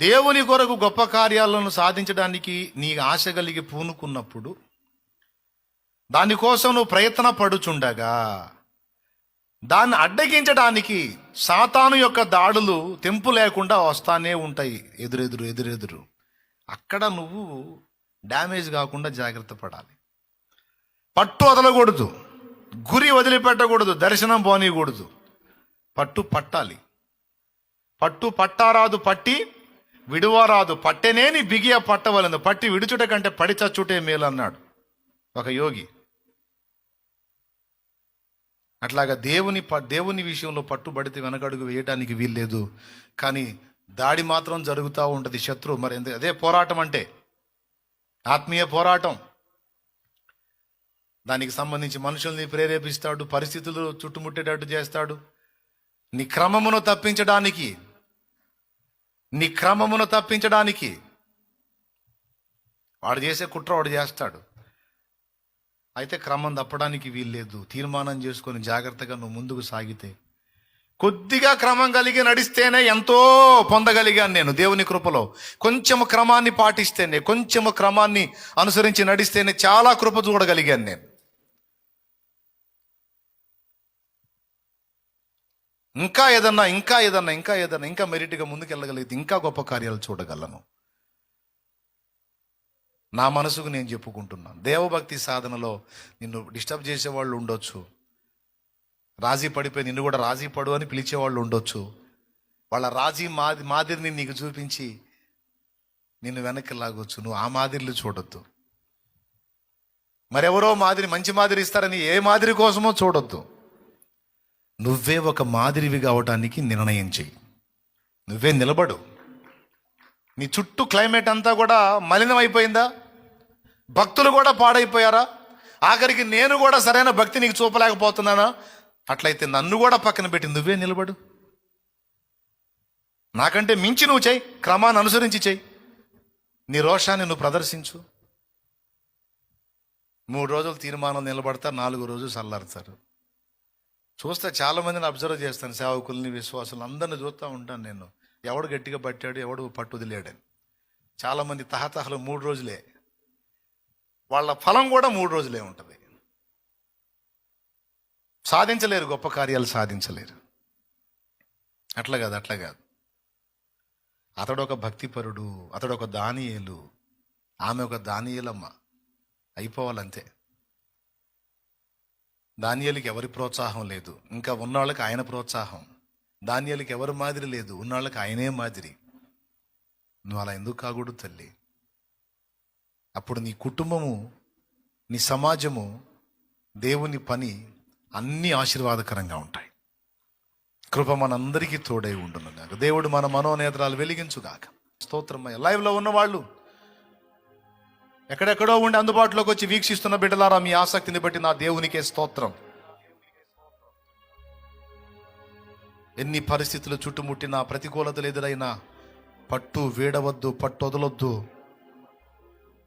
దేవుని కొరకు గొప్ప కార్యాలను సాధించడానికి నీ ఆశ కలిగి పూనుకున్నప్పుడు దానికోసం నువ్వు ప్రయత్న పడుచుండగా దాన్ని అడ్డగించడానికి సాతాను యొక్క దాడులు తెంపు లేకుండా వస్తానే ఉంటాయి, ఎదురెదురు. అక్కడ నువ్వు డ్యామేజ్ కాకుండా జాగ్రత్త పడాలి. పట్టు వదలకూడదు, గురి వదిలిపెట్టకూడదు, దర్శనం పోనీయకూడదు. పట్టు పట్టాలి. పట్టు పట్టారాదు, పట్టి విడువరాదు. పట్టెనేని బిగియ పట్టవలను, పట్టి విడుచుట కంటే పడి చచ్చుటే మేలు అన్నాడు ఒక యోగి. అట్లాగా దేవుని విషయంలో పట్టుబడితే వెనకడుగు వేయడానికి వీల్లేదు. కానీ దాడి మాత్రం జరుగుతూ ఉంటుంది. శత్రువు మరి అదే పోరాటం అంటే, ఆత్మీయ పోరాటం. దానికి సంబంధించి మనుషుల్ని ప్రేరేపిస్తాడు, పరిస్థితులు చుట్టుముట్టేటట్టు చేస్తాడు. నీ క్రమమును తప్పించడానికి వాడు చేసే కుట్ర వాడు చేస్తాడు. అయితే క్రమం తప్పడానికి వీల్లేదు. తీర్మానం చేసుకొని జాగ్రత్తగా నువ్వు ముందుకు సాగితే, కొద్దిగా క్రమం కలిగి నడిస్తేనే ఎంతో పొందగలిగాను నేను దేవుని కృపలో. కొంచెము క్రమాన్ని పాటిస్తేనే, కొంచెము క్రమాన్ని అనుసరించి నడిస్తేనే చాలా కృప చూడగలిగాను నేను. ఇంకా ఏదన్నా మెరిట్గా ముందుకెళ్ళగలిగితే ఇంకా గొప్ప కార్యాలు చూడగలను. నా మనసుకు నేను చెప్పుకుంటున్నాను. దేవభక్తి సాధనలో నిన్ను డిస్టర్బ్ చేసేవాళ్ళు ఉండొచ్చు, రాజీ పడిపోయి నిన్ను కూడా రాజీ పడు అని పిలిచేవాళ్ళు ఉండొచ్చు. వాళ్ళ రాజీ మాదిరిని నీకు చూపించి నిన్ను వెనక్కి లాగొచ్చు. నువ్వు ఆ మాదిరిలు చూడొద్దు. మరెవరో మంచి మాదిరి ఇస్తారని ఏ మాదిరి కోసమో చూడొద్దు. నువ్వే ఒక మాదిరివి కావటానికి నిర్ణయం చెయ్యి. నువ్వే నిలబడు. నీ చుట్టూ క్లైమేట్ అంతా కూడా మలినం అయిపోయిందా? భక్తులు కూడా పాడైపోయారా? ఆఖరికి నేను కూడా సరైన భక్తి నీకు చూపలేకపోతున్నానా? అట్లయితే నన్ను కూడా పక్కన పెట్టి నువ్వే నిలబడు. నాకంటే మించి నువ్వు చెయ్యి, క్రమాన్ని అనుసరించి చెయ్యి. నీ రోషాన్ని నువ్వు ప్రదర్శించు. 3 రోజులు తీర్మానం నిలబడతారు, 4 రోజులు చల్లారుతారు. చూస్తే చాలామందిని అబ్జర్వ్ చేస్తాను, సేవకుల్ని, విశ్వాసులు అందరిని చూస్తూ ఉంటాను నేను. ఎవడు గట్టిగా పట్టాడు, ఎవడు పట్టుదిలేడని. చాలామంది తహతహలు 3 రోజులే, వాళ్ళ ఫలం కూడా 3 రోజులే ఉంటుంది. సాధించలేరు, గొప్ప కార్యాలు సాధించలేరు. అట్లా కాదు. అతడు ఒక భక్తిపరుడు, అతడు ఒక దానియేలు, ఆమె ఒక దానియేలమ్మ. అయిపోవాలంతే. దానియేలుకి ఎవరి ప్రోత్సాహం లేదు, ఇంకా ఉన్నవాళ్ళకి ఆయన ప్రోత్సాహం. దానియేలుకి ఎవరి మాదిరి లేదు, ఉన్నవాళ్ళకి ఆయనే మాదిరి. నువ్వు అలా ఎందుకు కాకూడదు తల్లి? అప్పుడు నీ కుటుంబము, నీ సమాజము, దేవుని పని అన్నీ ఆశీర్వాదకరంగా ఉంటాయి. కృప మనందరికీ తోడై ఉండునుగాక. దేవుడు మన మనోనేత్రాలు వెలిగించుగాక. స్తోత్రమయ్య. లైవ్లో ఉన్నవాళ్ళు, ఎక్కడెక్కడో ఉండి అందుబాటులోకి వచ్చి వీక్షిస్తున్న బిడ్డలారా, మీ ఆసక్తిని బట్టి నా దేవునికే స్తోత్రం. ఎన్ని పరిస్థితులు చుట్టుముట్టినా, ప్రతికూలతలు ఎదురైనా పట్టు వీడవద్దు, పట్టు వదలొద్దు.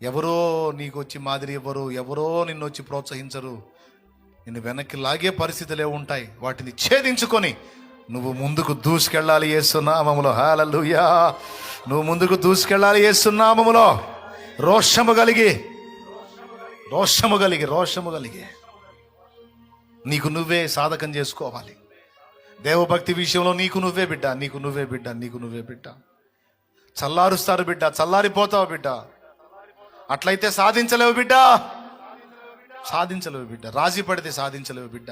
ఎవరో నీకు వచ్చి మాదిరి ఇవ్వరు, ఎవరో నిన్ను వచ్చి ప్రోత్సహించరు. నిన్ను వెనక్కి లాగే పరిస్థితులే ఉంటాయి. వాటిని ఛేదించుకొని నువ్వు ముందుకు దూసుకెళ్ళాలి యేసునామములో. హల్లెలూయా. నువ్వు ముందుకు దూసుకెళ్ళాలి యేసునామములో. రోషము కలిగి నీకు నువ్వే సాధకం చేసుకోవాలి. దేవభక్తి విషయంలో నీకు నువ్వే బిడ్డ. చల్లారుస్తారు బిడ్డ, చల్లారిపోతావు బిడ్డ. అట్లయితే సాధించలేవు బిడ్డ. రాజీ పడితే సాధించలేవు బిడ్డ.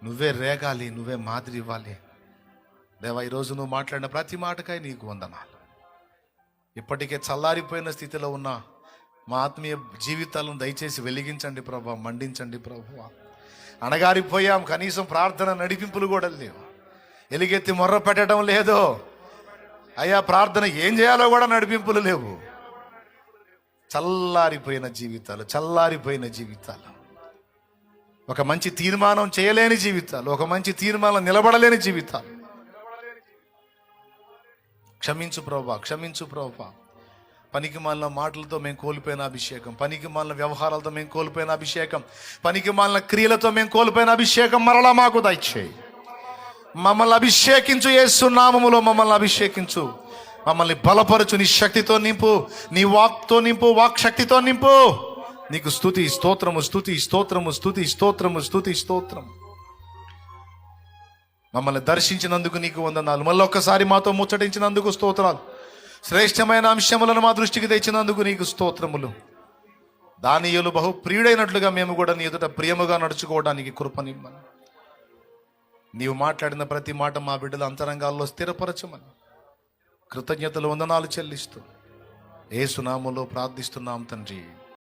నువ్వే రేగాలి, నువ్వే మాదిరి ఇవ్వాలి. దేవా, ఈరోజు నువ్వు మాట్లాడిన ప్రతి మాటకాయ నీకు వందనాలు. ఇప్పటికే చల్లారిపోయిన స్థితిలో ఉన్న మా ఆత్మీయ జీవితాలను దయచేసి వెలిగించండి ప్రభా, మండించండి ప్రభా. అణగారిపోయాం, కనీసం ప్రార్థన నడిపింపులు కూడా లేవు, ఎలుగెత్తి మొర్ర పెట్టడం లేదు అయ్యా. ప్రార్థన ఏం చేయాలో కూడా నడిపింపులు లేవు. చల్లారిపోయిన జీవితాలు, ఒక మంచి తీర్మానం చేయలేని జీవితాలు, ఒక మంచి తీర్మానం నిలబడలేని జీవితాలు. క్షమించు ప్రభా. పనికిమాలిన మాటలతో మేము కోల్పోయిన అభిషేకం, పనికిమాలిన వ్యవహారాలతో మేము కోల్పోయిన అభిషేకం, పనికిమాలిన క్రియలతో మేము కోల్పోయిన అభిషేకం మరలా మాకు దయచేయి. మమ్మల్ని అభిషేకించు, యేసు నామములో మమ్మల్ని అభిషేకించు, మమ్మల్ని బలపరచు, నీ శక్తితో నింపు, నీ వాక్తో నింపు, వాక్ శక్తితో నింపు. నీకు స్తుతి స్తోత్రము, స్తుతి స్తోత్రము, స్తుతి స్తోత్రము, స్తుతి స్తోత్రం. మమ్మల్ని దర్శించినందుకు నీకు వందనాలు. మళ్ళీ ఒక్కసారి మాతో ముచ్చటించినందుకు స్తోత్రాలు. శ్రేష్టమైన అంశములను మా దృష్టికి తెచ్చినందుకు నీకు స్తోత్రములు. దానియేలు బహు ప్రియుడైనట్లుగా మేము కూడా నీ ఎదుట ప్రియముగా నడుచుకోవడానికి కృపనిమ్మని, నీవు మాట్లాడిన ప్రతి మాట మా బిడ్డల అంతరంగాల్లో స్థిరపరచమని కృతజ్ఞతలు వందనాలు చెల్లిస్తూ యేసు నామములో ప్రార్థిస్తున్నాం తండ్రి.